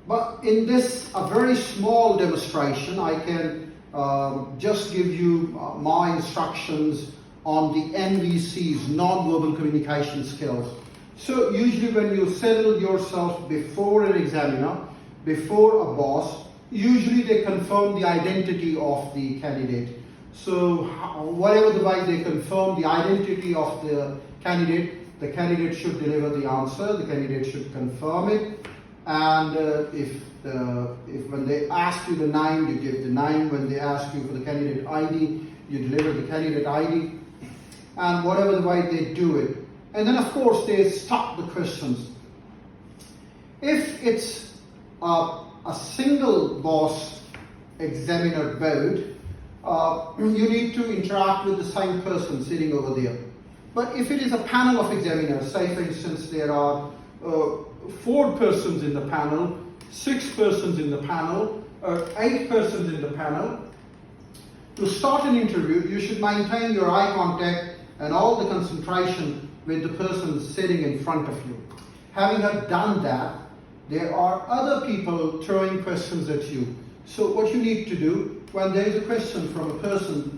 But in this, a very small demonstration, I can just give you my instructions on the NVCs, non-verbal communication skills. So usually when you settle yourself before an examiner, before a boss, usually they confirm the identity of the candidate. So whatever the way they confirm the identity of the candidate should deliver the answer, the candidate should confirm it. And if when they ask you the name, you give the name. When they ask you for the candidate ID, you deliver the candidate ID. And whatever the way they do it. And then of course they stop the questions. If it's a single boss examiner board, you need to interact with the same person sitting over there. But if it is a panel of examiners, say for instance there are 4 persons in the panel, 6 persons in the panel, 8 persons in the panel, to start an interview you should maintain your eye contact and all the concentration with the person sitting in front of you. Having done that, there are other people throwing questions at you. So what you need to do, when there is a question from a person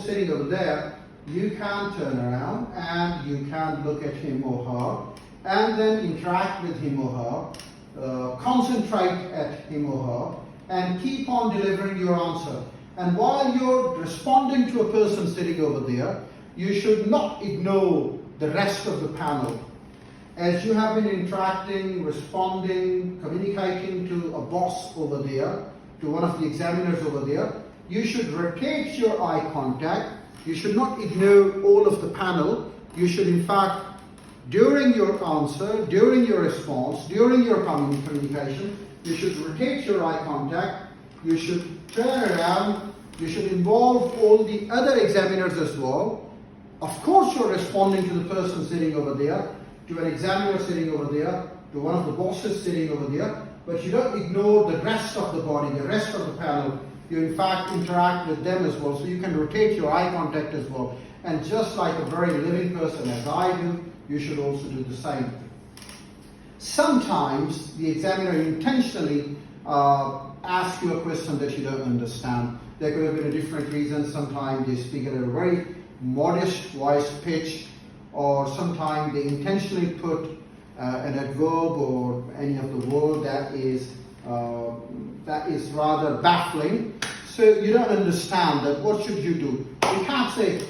sitting over there, you can turn around and you can look at him or her and then interact with him or her, concentrate at him or her, and keep on delivering your answer. And while you're responding to a person sitting over there, you should not ignore the rest of the panel. As you have been interacting, responding, communicating to a boss over there, to one of the examiners over there, you should rotate your eye contact. You should not ignore all of the panel. You should in fact, during your answer, during your response, during your communication, you should rotate your eye contact. You should turn around. You should involve all the other examiners as well. Of course you're responding to the person sitting over there, to an examiner sitting over there, to one of the bosses sitting over there, but you don't ignore the rest of the body, the rest of the panel. You in fact interact with them as well, so you can rotate your eye contact as well. And just like a very living person as I do, you should also do the same. Sometimes the examiner intentionally asks you a question that you don't understand. There could have been a different reason. Sometimes they speak at a very modest voice pitch, or sometimes they intentionally put an adverb or any of the word that is rather baffling. So you don't understand that. What should you do? You can't say,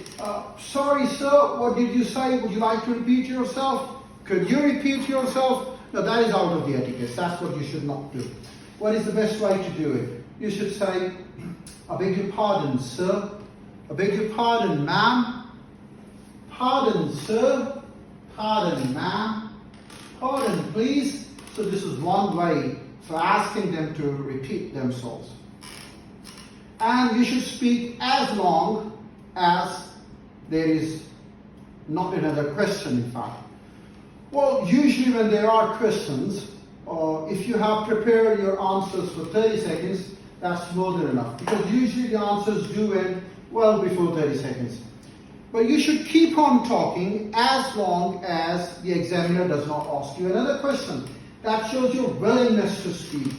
sorry sir, what did you say? Would you like to repeat yourself? Could you repeat yourself? No, that is out of the etiquette. That's what you should not do. What is the best way to do it? You should say, I beg your pardon, sir. I beg your pardon, ma'am. Pardon, sir. Pardon, ma'am. Pardon, please. So this is one way for asking them to repeat themselves. And you should speak as long as there is not another question, in fact. Well, usually when there are questions, if you have prepared your answers for 30 seconds, that's more than enough. Because usually the answers do end well before 30 seconds. But you should keep on talking as long as the examiner does not ask you another question. That shows your willingness to speak.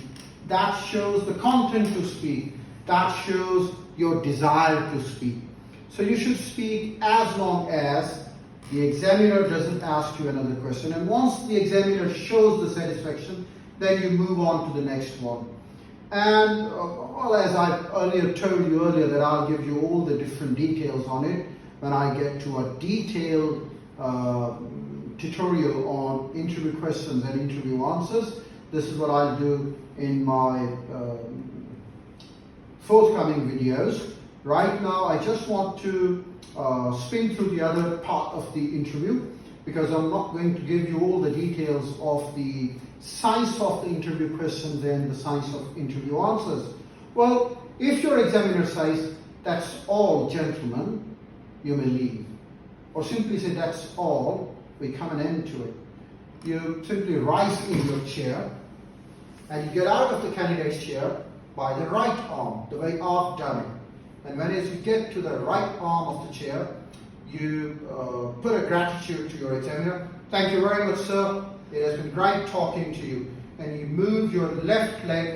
That shows the content to speak. That shows your desire to speak. So you should speak as long as the examiner doesn't ask you another question. And once the examiner shows the satisfaction, then you move on to the next one. And well, as I told you earlier, that I'll give you all the different details on it when I get to a detailed tutorial on interview questions and interview answers. This is what I'll do in my forthcoming videos. Right now, I just want to spin through the other part of the interview, because I'm not going to give you all the details of the science of the interview questions and the science of interview answers. Well, if your examiner says, that's all, gentlemen, you may leave. Or simply say, that's all, we come an end to it. You simply rise in your chair and you get out of the candidate's chair by the right arm, the way I've done it. And when as you get to the right arm of the chair, you put a gratitude to your examiner. Thank you very much, sir. It has been great talking to you. and you move your left leg